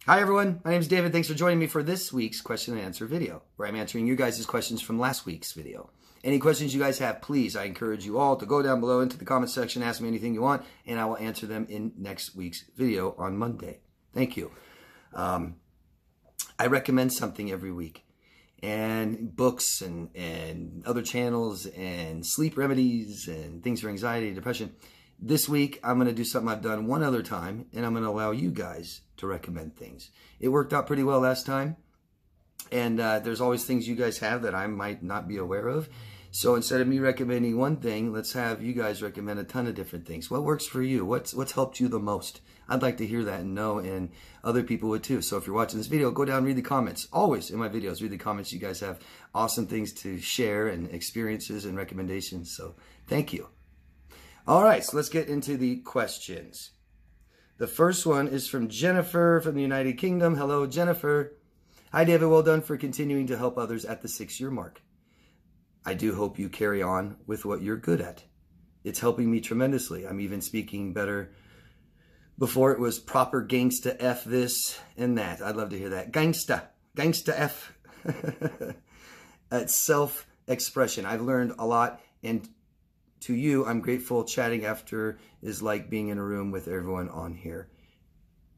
Hi everyone, my name is David. Thanks for joining me for this week's question and answer video, where I'm answering you guys' questions from last week's video. Any questions you guys have, please, I encourage you all to go down below into the comment section, ask me anything you want, and I will answer them in next week's video on Monday. Thank you. I recommend something every week, and books and other channels and sleep remedies and things for anxiety, depression. This week, I'm going to do something I've done one other time, and I'm going to allow you guys to recommend things. It worked out pretty well last time, and there's always things you guys have that I might not be aware of. So instead of me recommending one thing, let's have you guys recommend a ton of different things. What works for you? What's helped you the most? I'd like to hear that and know, and other people would too. So if you're watching this video, go down and read the comments. Always in my videos, read the comments. You guys have awesome things to share and experiences and recommendations. So thank you. All right, so let's get into the questions. The first one is from Jennifer from the United Kingdom. Hello, Jennifer. Hi, David. Well done for continuing to help others at the 6-year mark. I do hope you carry on with what you're good at. It's helping me tremendously. I'm even speaking better. Before it was proper gangsta F this and that. I'd love to hear that. Gangsta F. It's self-expression. I've learned a lot, and to you, I'm grateful. Chatting after is like being in a room with everyone on here.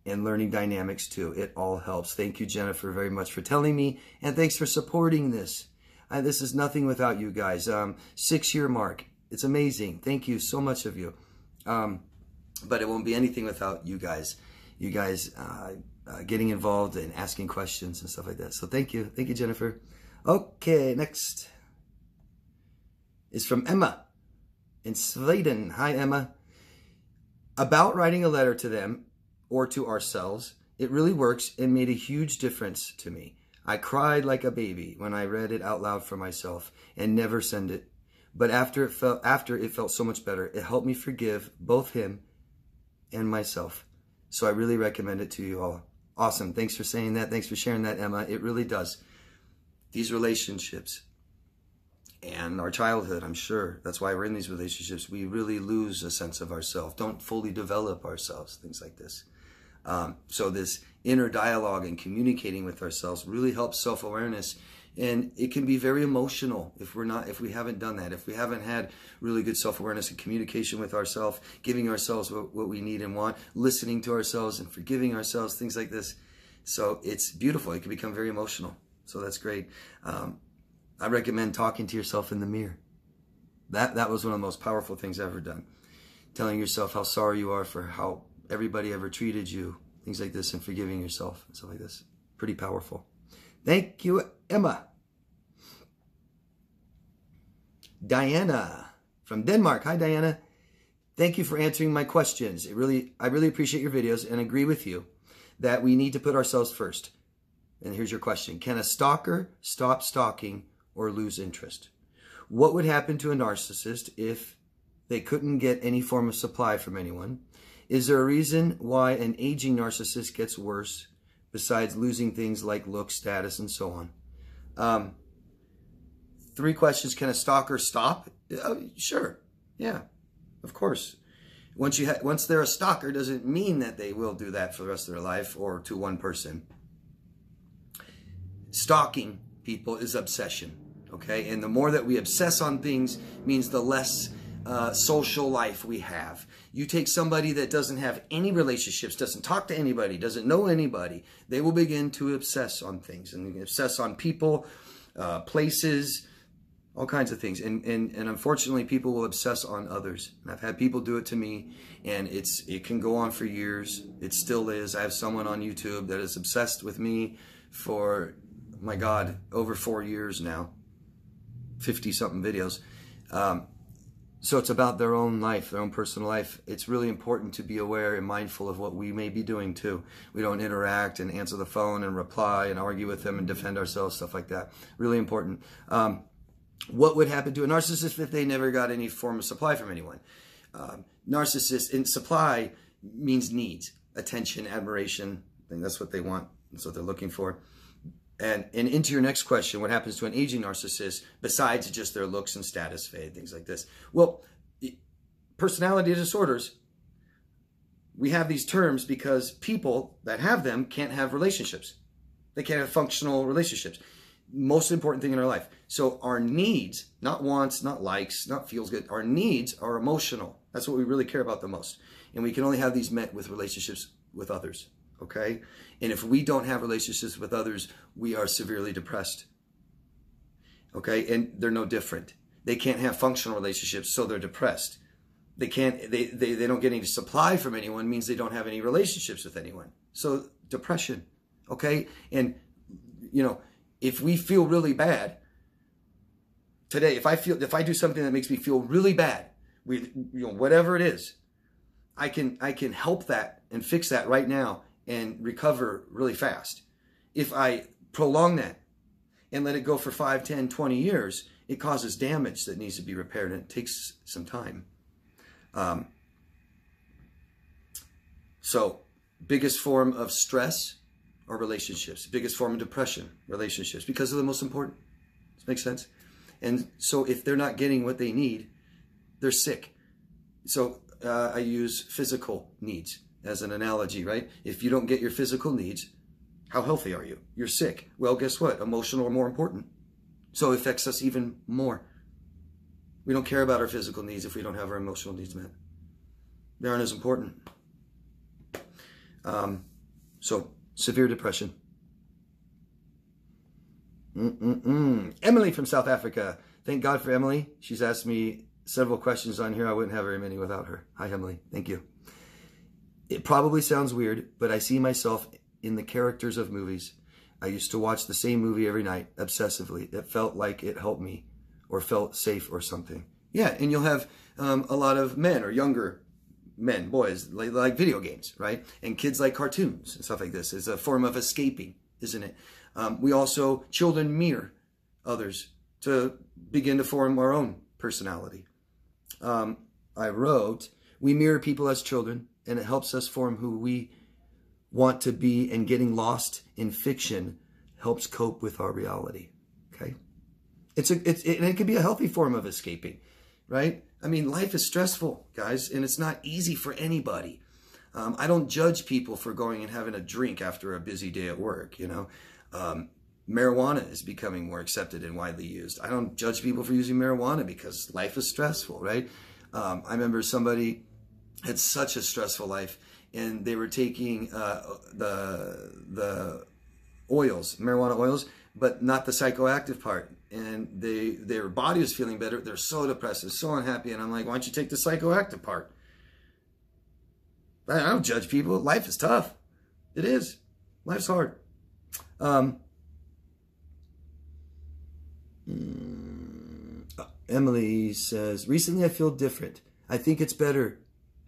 And learning dynamics too. It all helps. Thank you, Jennifer, very much for telling me. And thanks for supporting this. This is nothing without you guys. 6-year mark. It's amazing. Thank you so much of you. But it won't be anything without you guys. You guys getting involved and asking questions and stuff like that. So thank you. Thank you, Jennifer. Okay, next is from Emma in Sweden. Hi, Emma. About writing a letter to them or to ourselves, it really works and made a huge difference to me. I cried like a baby when I read it out loud for myself and never send it. But after it felt so much better. It helped me forgive both him and myself. So I really recommend it to you all. Awesome. Thanks for saying that. Thanks for sharing that, Emma. It really does. These relationships and our childhood, I'm sure. That's why we're in these relationships. We really lose a sense of ourselves, don't fully develop ourselves, things like this. So this inner dialogue and communicating with ourselves really helps self-awareness. And it can be very emotional if we haven't done that, if we haven't had really good self-awareness and communication with ourselves, giving ourselves what we need and want, listening to ourselves and forgiving ourselves, things like this. So it's beautiful. It can become very emotional. So that's great. I recommend talking to yourself in the mirror. That was one of the most powerful things I've ever done. Telling yourself how sorry you are for how everybody ever treated you, things like this, and forgiving yourself and stuff like this. Pretty powerful. Thank you, Emma. Diana from Denmark. Hi, Diana. Thank you for answering my questions. I really appreciate your videos and agree with you that we need to put ourselves first. And here's your question. Can a stalker stop stalking or lose interest? What would happen to a narcissist if they couldn't get any form of supply from anyone? Is there a reason why an aging narcissist gets worse besides losing things like looks, status, and so on? 3 questions. Can a stalker stop? Sure. Yeah, of course. Once they're a stalker, doesn't mean that they will do that for the rest of their life or to one person. Stalking people is obsession, okay? And the more that we obsess on things means the less social life we have. You take somebody that doesn't have any relationships, doesn't talk to anybody, doesn't know anybody, they will begin to obsess on things and obsess on people, places, all kinds of things. And unfortunately, people will obsess on others. And I've had people do it to me, and it can go on for years. It still is. I have someone on YouTube that is obsessed with me for, my God, over 4 years now, 50-something videos. So it's about their own life, their own personal life. It's really important to be aware and mindful of what we may be doing too. We don't interact and answer the phone and reply and argue with them and defend ourselves, stuff like that. Really important. What would happen to a narcissist if they never got any form of supply from anyone? Narcissist, in supply means needs, attention, admiration. I think that's what they want. That's what they're looking for. And into your next question, what happens to an aging narcissist besides just their looks and status fade, things like this? Well, personality disorders we have these terms because people that have them can't have relationships. They can't have functional relationships. Most important thing in our life. So our needs, not wants, not likes, not feels good. Our needs are emotional. That's what we really care about the most. And we can only have these met with relationships with others. Okay? And if we don't have relationships with others, we are severely depressed. Okay? And they're no different. They can't have functional relationships, so they're depressed. They don't get any supply from anyone, means they don't have any relationships with anyone. So depression. Okay? And, you know, if we feel really bad today, if I do something that makes me feel really bad, whatever it is, I can help that and fix that right now and recover really fast. If I prolong that and let it go for 5, 10, 20 years, it causes damage that needs to be repaired, and it takes some time. So biggest form of stress are relationships. Biggest form of depression, relationships, because they're the most important. Does that make sense? And so if they're not getting what they need, they're sick. So I use physical needs as an analogy, right? If you don't get your physical needs, how healthy are you? You're sick. Well, guess what? Emotional are more important. So it affects us even more. We don't care about our physical needs if we don't have our emotional needs met. They aren't as important. So severe depression. Emily from South Africa. Thank God for Emily. She's asked me several questions on here. I wouldn't have very many without her. Hi, Emily. Thank you. It probably sounds weird, but I see myself in the characters of movies. I used to watch the same movie every night, obsessively. It felt like it helped me or felt safe or something. Yeah, and you'll have a lot of men or younger men, boys, like video games, right? And kids like cartoons and stuff like this. It's a form of escaping, isn't it? Children mirror others to begin to form our own personality. I wrote, we mirror people as children, and it helps us form who we want to be, and getting lost in fiction helps cope with our reality. Okay? It can be a healthy form of escaping, right? I mean, life is stressful, guys, and it's not easy for anybody. I don't judge people for going and having a drink after a busy day at work, you know. Marijuana is becoming more accepted and widely used. I don't judge people for using marijuana because life is stressful, right? I remember somebody had such a stressful life, and they were taking the oils, marijuana oils, but not the psychoactive part. And their body was feeling better. They're so depressed, so unhappy. And I'm like, why don't you take the psychoactive part? I don't judge people. Life is tough. It is. Life's hard. Emily says, recently I feel different. I think it's better.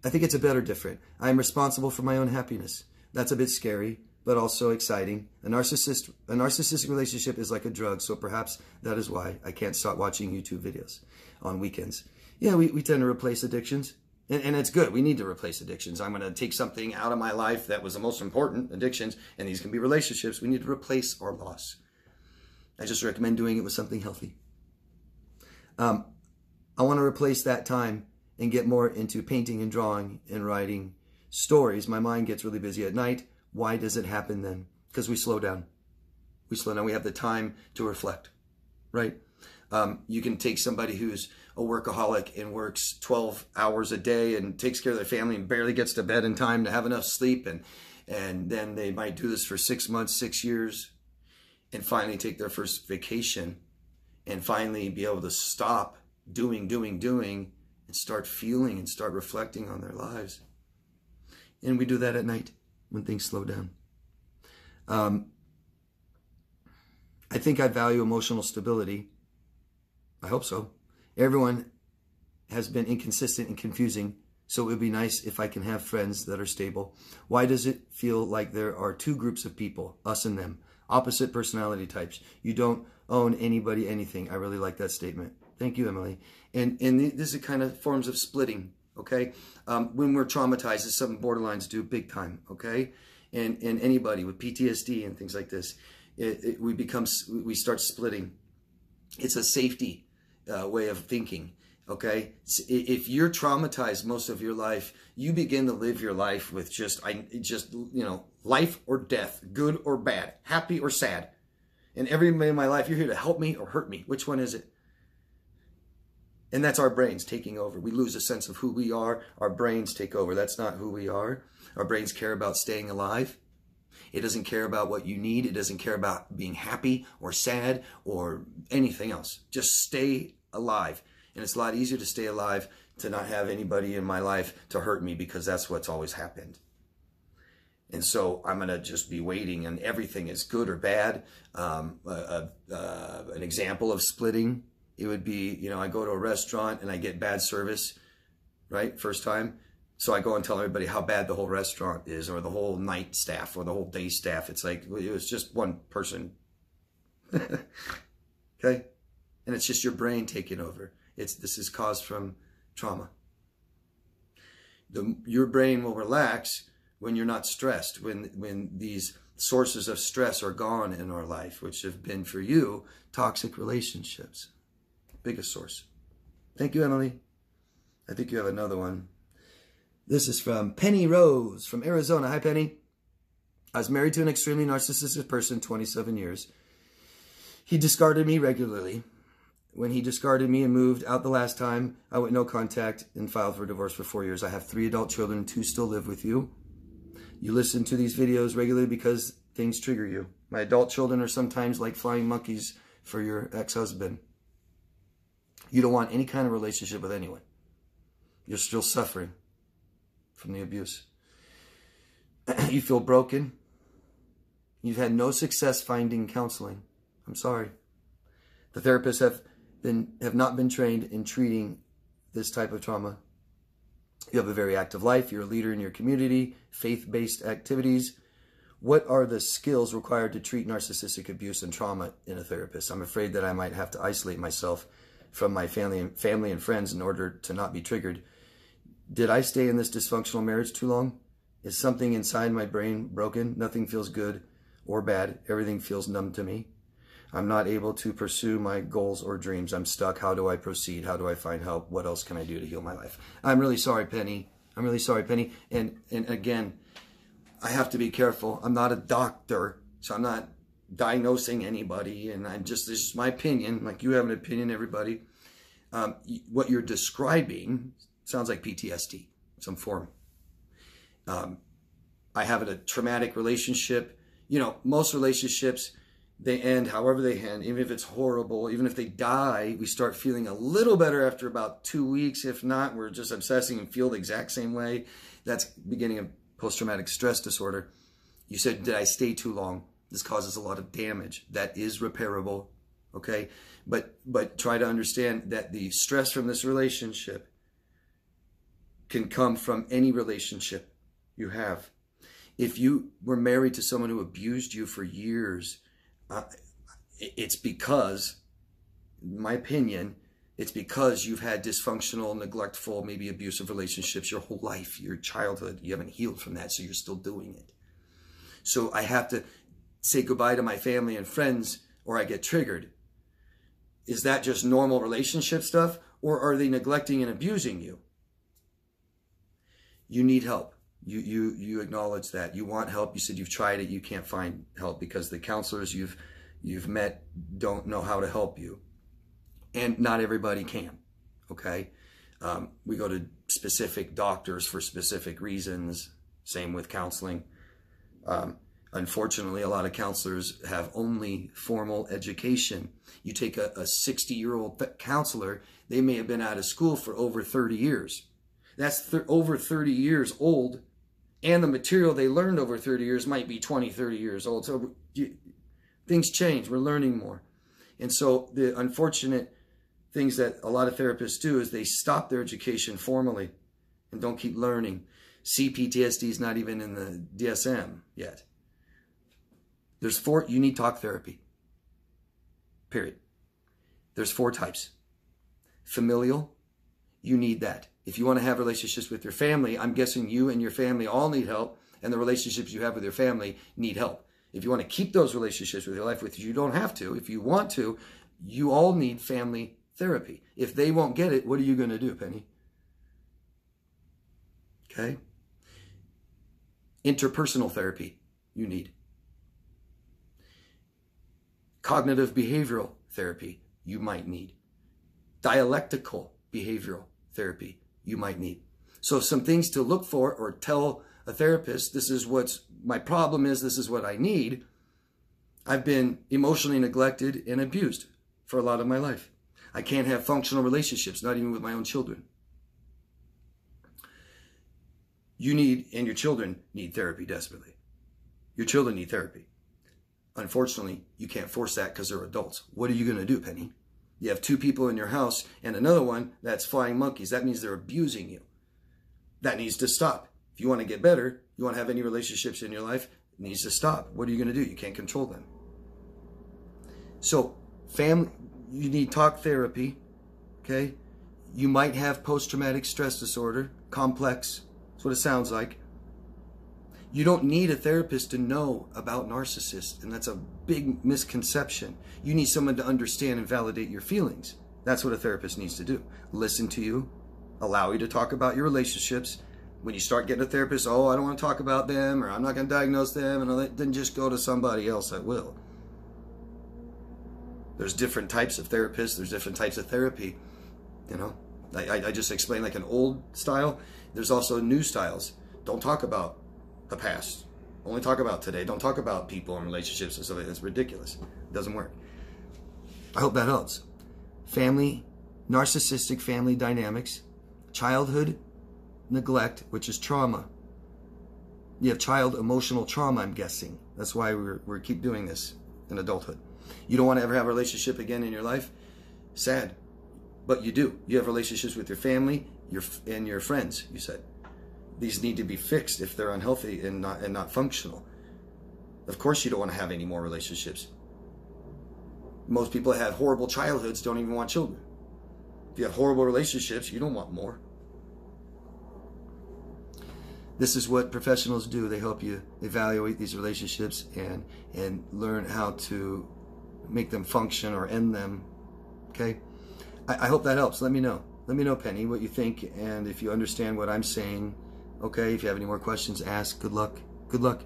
I think it's a better different. I am responsible for my own happiness. That's a bit scary, but also exciting. A narcissistic relationship is like a drug, so perhaps that is why I can't stop watching YouTube videos on weekends. Yeah, we tend to replace addictions, and it's good. We need to replace addictions. I'm going to take something out of my life that was the most important, addictions, and these can be relationships. We need to replace our loss. I just recommend doing it with something healthy. I want to replace that time and get more into painting and drawing and writing stories. My mind gets really busy at night. Why does it happen then? Because we slow down. We slow down. We have the time to reflect, right? You can take somebody who's a workaholic and works 12 hours a day and takes care of their family and barely gets to bed in time to have enough sleep. And then they might do this for 6 months, 6 years, and finally take their first vacation and finally be able to stop doing, and start feeling and start reflecting on their lives. And we do that at night when things slow down. I think I value emotional stability. I hope so. Everyone has been inconsistent and confusing, so it would be nice if I can have friends that are stable. Why does it feel like there are two groups of people, us and them, opposite personality types? You don't own anybody anything. I really like that statement. Thank you, Emily. And this is kind of forms of splitting, okay? When we're traumatized, it's something borderlines do big time, okay? And anybody with PTSD and things like this, we start splitting. It's a safety way of thinking. Okay, if you're traumatized most of your life, you begin to live your life with just life or death, good or bad, happy or sad. And every day of my life, you're here to help me or hurt me. Which one is it? And that's our brains taking over. We lose a sense of who we are. Our brains take over. That's not who we are. Our brains care about staying alive. It doesn't care about what you need. It doesn't care about being happy or sad or anything else. Just stay alive. And it's a lot easier to stay alive, to not have anybody in my life to hurt me, because that's what's always happened. And so I'm going to just be waiting, and everything is good or bad. An example of splitting, it would be, I go to a restaurant and I get bad service, right? First time. So I go and tell everybody how bad the whole restaurant is, or the whole night staff, or the whole day staff. It's like, it was just one person. Okay? And it's just your brain taking over. This is caused from trauma. Your brain will relax when you're not stressed, when these sources of stress are gone in our life, which have been for you toxic relationships. Biggest source. Thank you, Emily. I think you have another one. This is from Penny Rose from Arizona. Hi, Penny. I was married to an extremely narcissistic person, 27 years. He discarded me regularly. When he discarded me and moved out the last time, I went no contact and filed for divorce for 4 years. I have 3 adult children, 2 still live with you. You listen to these videos regularly because things trigger you. My adult children are sometimes like flying monkeys for your ex-husband. You don't want any kind of relationship with anyone. You're still suffering from the abuse. You feel broken. You've had no success finding counseling. I'm sorry. The therapists have not been trained in treating this type of trauma. You have a very active life. You're a leader in your community, faith-based activities. What are the skills required to treat narcissistic abuse and trauma in a therapist? I'm afraid that I might have to isolate myself from my family and friends in order to not be triggered. Did I stay in this dysfunctional marriage too long? Is something inside my brain broken? Nothing feels good or bad. Everything feels numb to me. I'm not able to pursue my goals or dreams. I'm stuck. How do I proceed? How do I find help? What else can I do to heal my life? I'm really sorry, Penny. I'm really sorry, Penny. And again, I have to be careful. I'm not a doctor, so I'm not diagnosing anybody. And this is my opinion. Like, you have an opinion, everybody. What you're describing sounds like PTSD, some form. I have a traumatic relationship. Most relationships, they end however they end, even if it's horrible, even if they die, we start feeling a little better after about 2 weeks. If not, we're just obsessing and feel the exact same way. That's beginning of post-traumatic stress disorder. You said, did I stay too long? This causes a lot of damage. That is repairable, okay? But try to understand that the stress from this relationship can come from any relationship you have. If you were married to someone who abused you for years, it's because, in my opinion, it's because you've had dysfunctional, neglectful, maybe abusive relationships your whole life, your childhood. You haven't healed from that, so you're still doing it. So I have to say goodbye to my family and friends, or I get triggered. Is that just normal relationship stuff, or are they neglecting and abusing you? You need help. You acknowledge that. You want help. You said you've tried it. You can't find help because the counselors you've met don't know how to help you. And not everybody can, okay? We go to specific doctors for specific reasons. Same with counseling. Unfortunately, a lot of counselors have only formal education. You take a 60-year-old counselor, they may have been out of school for over 30 years. That's over 30 years old, and the material they learned over 30 years might be 20, 30 years old. So things change. We're learning more. And so the unfortunate things that a lot of therapists do is they stop their education formally and don't keep learning. cptsd is not even in the DSM yet. You need talk therapy, period. There's 4 types. Familial, you need that. If you want to have relationships with your family, I'm guessing you and your family all need help, and the relationships you have with your family need help. If you want to keep those relationships with your life with you, don't have to. If you want to, you all need family therapy. If they won't get it, what are you going to do, Penny? Okay? Interpersonal therapy, you need. Cognitive behavioral therapy, you might need. Dialectical behavioral therapy, you might need. So some things to look for, or tell a therapist, this is what my problem is, this is what I need. I've been emotionally neglected and abused for a lot of my life. I can't have functional relationships, not even with my own children. You need, and your children need therapy desperately. Your children need therapy. Unfortunately, you can't force that because they're adults. What are you going to do, Penny? You have 2 people in your house and another one that's flying monkeys. That means they're abusing you. That needs to stop. If you want to get better, you want to have any relationships in your life, it needs to stop. What are you going to do? You can't control them. So, family, you need talk therapy, okay? You might have post-traumatic stress disorder, complex. That's what it sounds like. You don't need a therapist to know about narcissists, and that's a big misconception. You need someone to understand and validate your feelings. That's what a therapist needs to do. Listen to you, allow you to talk about your relationships. When you start getting a therapist, oh, I don't want to talk about them, or I'm not going to diagnose them, and then just go to somebody else that will. There's different types of therapists. There's different types of therapy. You know, I just explained like an old style. There's also new styles. Don't talk about the past. Only talk about today. Don't talk about people and relationships and stuff like that. That's ridiculous. It doesn't work. I hope that helps. Family, narcissistic family dynamics, childhood neglect, which is trauma. You have child emotional trauma, I'm guessing. That's why we keep doing this in adulthood. You don't want to ever have a relationship again in your life. Sad. But you do. You have relationships with your family and your friends, you said. These need to be fixed if they're unhealthy and not functional. Of course you don't want to have any more relationships. Most people that had horrible childhoods don't even want children. If you have horrible relationships, you don't want more. This is what professionals do. They help you evaluate these relationships and learn how to make them function or end them. Okay? I hope that helps. Let me know. Let me know, Penny, what you think, and if you understand what I'm saying. Okay? If you have any more questions, ask. Good luck. Good luck.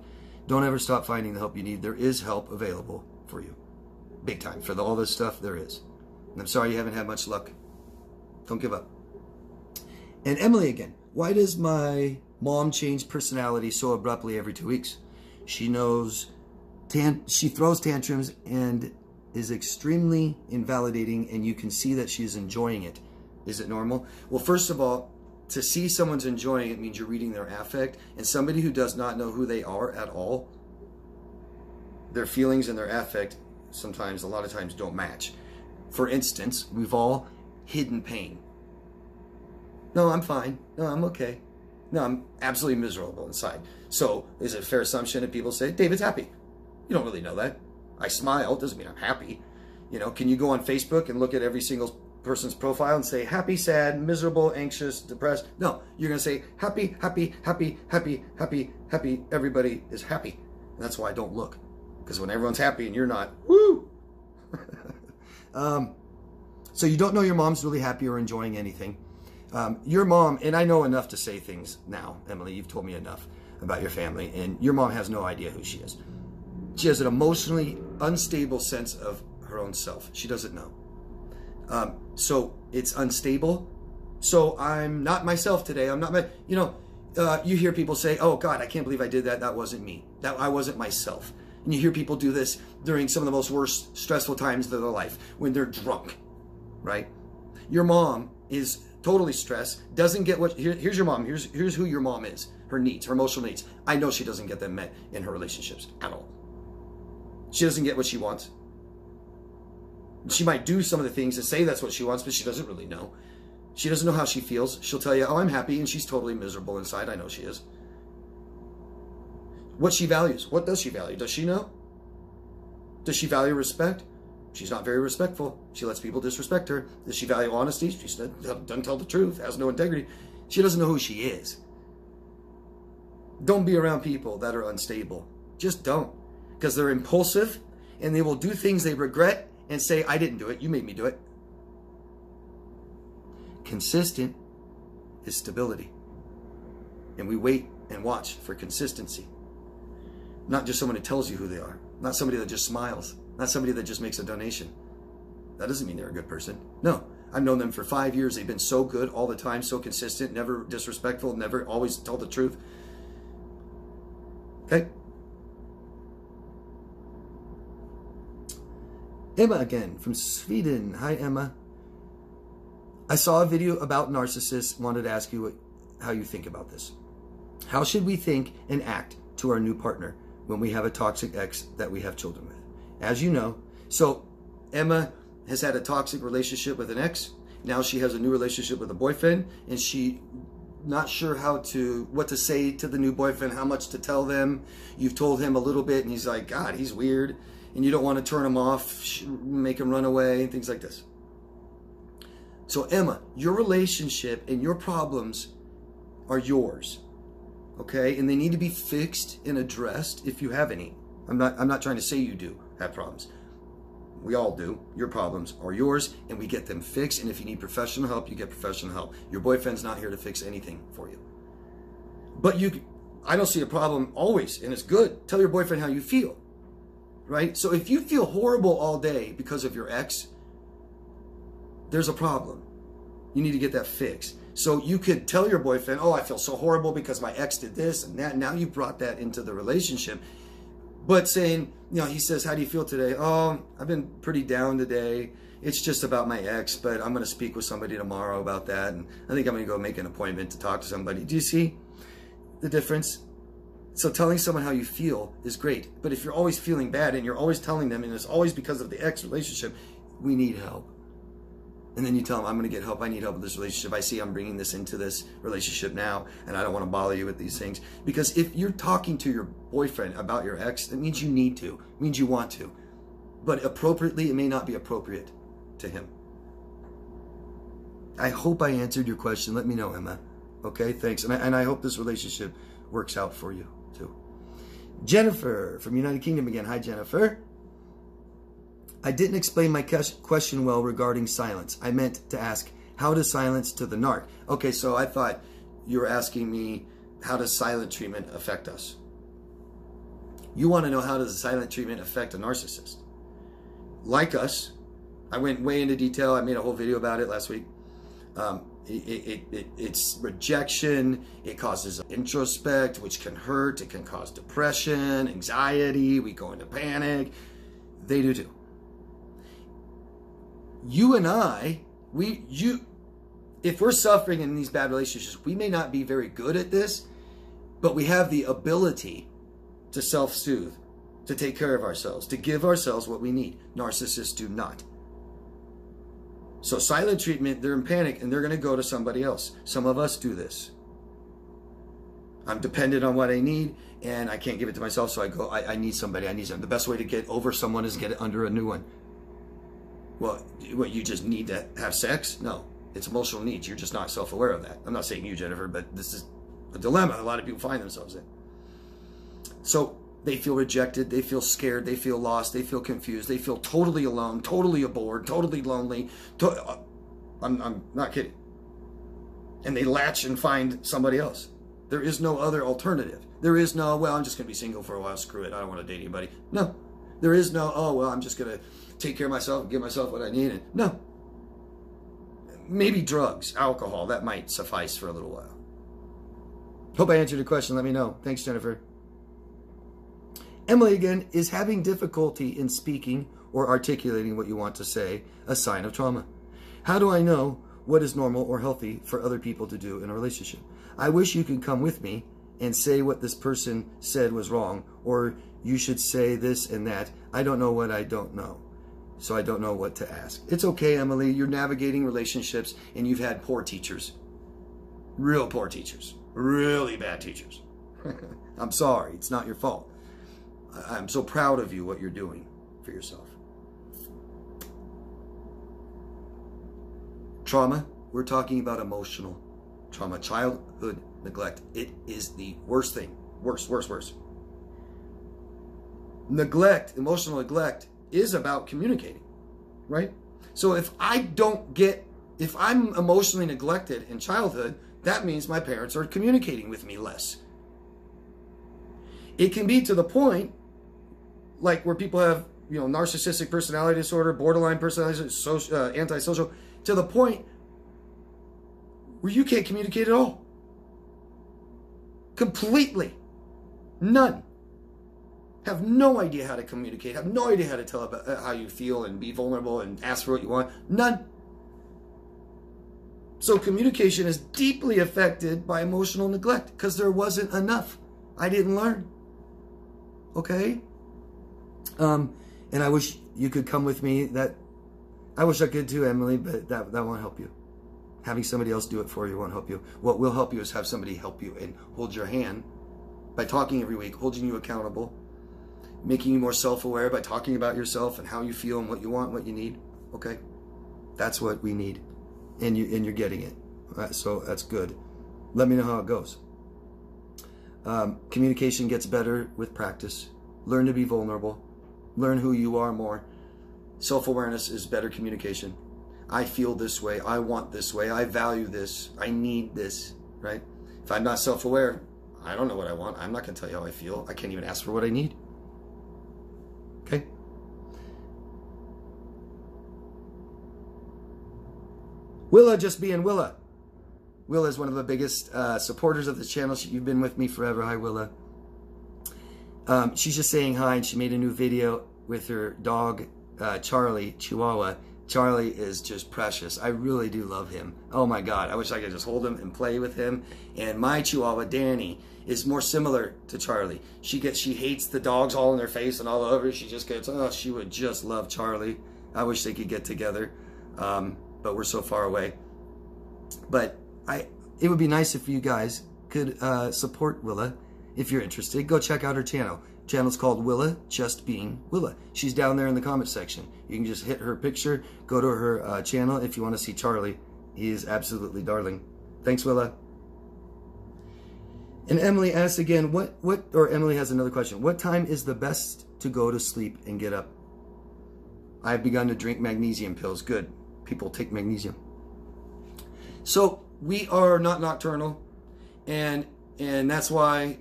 Don't ever stop finding the help you need. There is help available for you. Big time. For all this stuff, there is. And I'm sorry you haven't had much luck. Don't give up. And Emily again. Why does my mom change personality so abruptly every 2 weeks? She knows, she throws tantrums and is extremely invalidating, and you can see that she's enjoying it. Is it normal? Well, first of all, to see someone's enjoying it means you're reading their affect, and somebody who does not know who they are at all, their feelings and their affect sometimes, a lot of times, don't match. For instance, we've all hidden pain. No, I'm fine. No, I'm okay. No, I'm absolutely miserable inside. So is it a fair assumption that people say, David's happy? You don't really know that. I smile, doesn't mean I'm happy. You know, can you go on Facebook and look at every single person's profile and say happy, sad, miserable, anxious, depressed? No, you're going to say happy, happy, happy, happy, happy, happy. Everybody is happy. And that's why I don't look. Because when everyone's happy and you're not, woo! So you don't know your mom's really happy or enjoying anything. Your mom, and I know enough to say things now, Emily, you've told me enough about your family, and your mom has no idea who she is. She has an emotionally unstable sense of her own self. She doesn't know. So it's unstable. So I'm not myself today. I'm not my, you know, you hear people say, oh God, I can't believe I did that. That wasn't me. I wasn't myself. And you hear people do this during some of the most worst, stressful times of their life, when they're drunk, right? Your mom is totally stressed, doesn't get what, here's your mom, here's who your mom is, her needs, her emotional needs. I know she doesn't get them met in her relationships at all. She doesn't get what she wants. She might do some of the things and say that's what she wants, but she doesn't really know. She doesn't know how she feels. She'll tell you, oh, I'm happy, and she's totally miserable inside. I know she is. What she values. What does she value? Does she know? Does she value respect? She's not very respectful. She lets people disrespect her. Does she value honesty? She doesn't tell the truth, has no integrity. She doesn't know who she is. Don't be around people that are unstable. Just don't. Because they're impulsive, and they will do things they regret and say, I didn't do it. You made me do it. Consistent is stability. And we wait and watch for consistency. Not just someone who tells you who they are. Not somebody that just smiles. Not somebody that just makes a donation. That doesn't mean they're a good person. No. I've known them for 5 years. They've been so good all the time, so consistent, never disrespectful, never always tell the truth. Okay? Emma again from Sweden. Hi, Emma. I saw a video about narcissists. Wanted to ask you how you think about this. How should we think and act to our new partner when we have a toxic ex that we have children with? As you know, so Emma has had a toxic relationship with an ex. Now she has a new relationship with a boyfriend, and she not sure what to say to the new boyfriend, how much to tell them. You've told him a little bit, and he's like, God, he's weird. And you don't want to turn him off, make him run away, and things like this. So Emma, your relationship and your problems are yours, okay? And they need to be fixed and addressed if you have any. I'm not trying to say you do have problems. We all do. Your problems are yours, and we get them fixed. And if you need professional help, you get professional help. Your boyfriend's not here to fix anything for you. But I don't see a problem always, and it's good. Tell your boyfriend how you feel, right? So if you feel horrible all day because of your ex, there's a problem. You need to get that fixed. So you could tell your boyfriend, oh, I feel so horrible because my ex did this and that. Now you brought that into the relationship. But saying, he says, how do you feel today? Oh, I've been pretty down today. It's just about my ex, but I'm going to speak with somebody tomorrow about that. And I think I'm going to go make an appointment to talk to somebody. Do you see the difference? So telling someone how you feel is great. But if you're always feeling bad and you're always telling them, and it's always because of the ex relationship, we need help. And then you tell them, I'm going to get help. I need help with this relationship. I see I'm bringing this into this relationship now, and I don't want to bother you with these things. Because if you're talking to your boyfriend about your ex, that means you need to. It means you want to. But appropriately, it may not be appropriate to him. I hope I answered your question. Let me know, Emma. Okay, thanks. And I hope this relationship works out for you, too. Jennifer from United Kingdom again. Hi, Jennifer. I didn't explain my question well regarding silence. I meant to ask, how does silence to the narc? Okay, so I thought you were asking me, how does silent treatment affect us? You want to know, how does the silent treatment affect a narcissist? Like us, I went way into detail. I made a whole video about it last week. It's rejection. It causes introspect, which can hurt. It can cause depression, anxiety. We go into panic. They do too. You and I, if we're suffering in these bad relationships, we may not be very good at this, but we have the ability to self-soothe, to take care of ourselves, to give ourselves what we need. Narcissists do not. So silent treatment, they're in panic and they're going to go to somebody else. Some of us do this. I'm dependent on what I need and I can't give it to myself, so I need somebody. The best way to get over someone is get it under a new one. Well, what, you just need to have sex? No, it's emotional needs. You're just not self-aware of that. I'm not saying you, Jennifer, but this is a dilemma a lot of people find themselves in. So they feel rejected, they feel scared, they feel lost, they feel confused, they feel totally alone, totally bored, totally lonely. I'm not kidding. And they latch and find somebody else. There is no other alternative. There is no, well, I'm just going to be single for a while, screw it, I don't want to date anybody. No. There is no, oh, well, I'm just going to take care of myself and give myself what I need. And no. Maybe drugs, alcohol, that might suffice for a little while. Hope I answered your question. Let me know. Thanks, Jennifer. Emily again, is having difficulty in speaking or articulating what you want to say a sign of trauma? How do I know what is normal or healthy for other people to do in a relationship? I wish you could come with me and say what this person said was wrong, or you should say this and that. I don't know what I don't know, so I don't know what to ask. It's okay, Emily. You're navigating relationships and you've had poor teachers. Real poor teachers. Really bad teachers. I'm sorry. It's not your fault. I'm so proud of you, what you're doing for yourself. Trauma, we're talking about emotional trauma, childhood neglect. It is the worst thing. Worse. Neglect, emotional neglect, is about communicating, right? So if I don't get if I'm emotionally neglected in childhood, that means my parents are communicating with me less. It can be to the point, like where people have, narcissistic personality disorder, borderline personality, antisocial, to the point where you can't communicate at all. Completely. None. Have no idea how to communicate, have no idea how to tell about how you feel and be vulnerable and ask for what you want. None. So communication is deeply affected by emotional neglect because there wasn't enough. I didn't learn. Okay? And I wish you could come with me. I wish I could too, Emily, but that won't help you. Having somebody else do it for you won't help you. What will help you is have somebody help you and hold your hand by talking every week, holding you accountable, making you more self-aware by talking about yourself and how you feel and what you want, what you need. Okay? That's what we need. And you're getting it. So that's good. Let me know how it goes. Communication gets better with practice. Learn to be vulnerable. Learn who you are more. Self-awareness is better communication. I feel this way. I want this way. I value this. I need this, right? If I'm not self-aware, I don't know what I want. I'm not going to tell you how I feel. I can't even ask for what I need. Okay? Willa just being Willa. Willa is one of the biggest supporters of this channel. You've been with me forever. Hi, Willa. She's just saying hi, and she made a new video with her dog, Charlie, Chihuahua. Charlie is just precious. I really do love him. Oh my God, I wish I could just hold him and play with him. And my Chihuahua, Danny, is more similar to Charlie. She hates the dogs all in their face and all over. She just gets, she would just love Charlie. I wish they could get together, but we're so far away. But it would be nice if you guys could support Willa. If you're interested, go check out her channel. Channel's called Willa Just Being Willa. She's down there in the comment section. You can just hit her picture, go to her channel if you want to see Charlie. He is absolutely darling. Thanks, Willa. And Emily asks again, or Emily has another question. What time is the best to go to sleep and get up? I've begun to drink magnesium pills. Good. People take magnesium. So we are not nocturnal, and that's why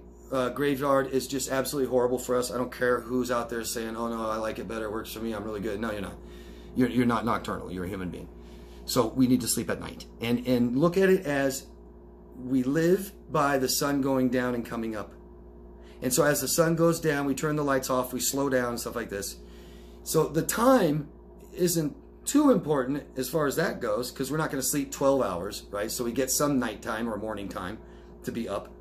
graveyard is just absolutely horrible for us. I don't care who's out there saying, oh no, I like it better, it works for me, I'm really good. No, you're not. You're not nocturnal, you're a human being. So we need to sleep at night. And look at it as we live by the sun going down and coming up. And so as the sun goes down, we turn the lights off, we slow down and stuff like this. So the time isn't too important as far as that goes, because we're not going to sleep 12 hours, right? So we get some nighttime or morning time to be up.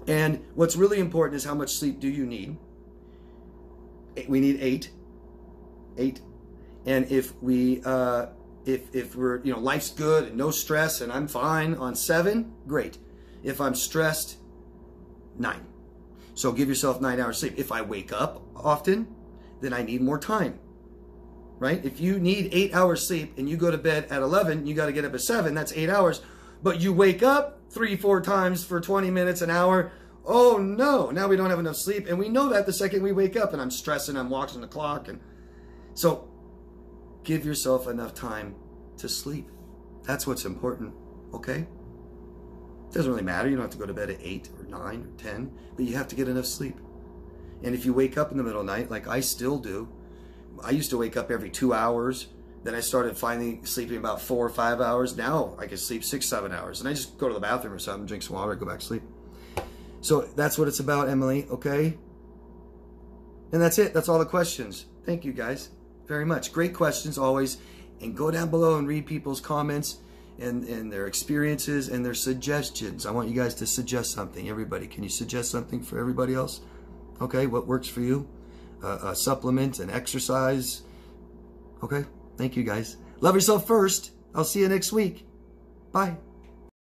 And what's really important is how much sleep do you need? We need 8. And if we, if we're, life's good and no stress and I'm fine on 7, great. If I'm stressed, 9. So give yourself 9 hours sleep. If I wake up often, then I need more time, right? If you need 8 hours sleep and you go to bed at 11, you got to get up at 7, that's 8 hours. But you wake up 3-4 times for 20 minutes, an hour. Oh no, now we don't have enough sleep. And we know that the second we wake up, and I'm stressing, I'm watching the clock. And so give yourself enough time to sleep. That's what's important, okay? It doesn't really matter. You don't have to go to bed at 8 or 9 or 10, but you have to get enough sleep. And if you wake up in the middle of the night, like I still do, I used to wake up every 2 hours. Then I started finally sleeping about 4 or 5 hours. Now I can sleep 6-7 hours. And I just go to the bathroom or something, drink some water, go back to sleep. So that's what it's about, Emily, okay? And that's it. That's all the questions. Thank you, guys, very much. Great questions always. And go down below and read people's comments and their experiences and their suggestions. I want you guys to suggest something. Everybody, can you suggest something for everybody else? Okay, what works for you? A supplement, an exercise. Okay, thank you, guys. Love yourself first. I'll see you next week. Bye.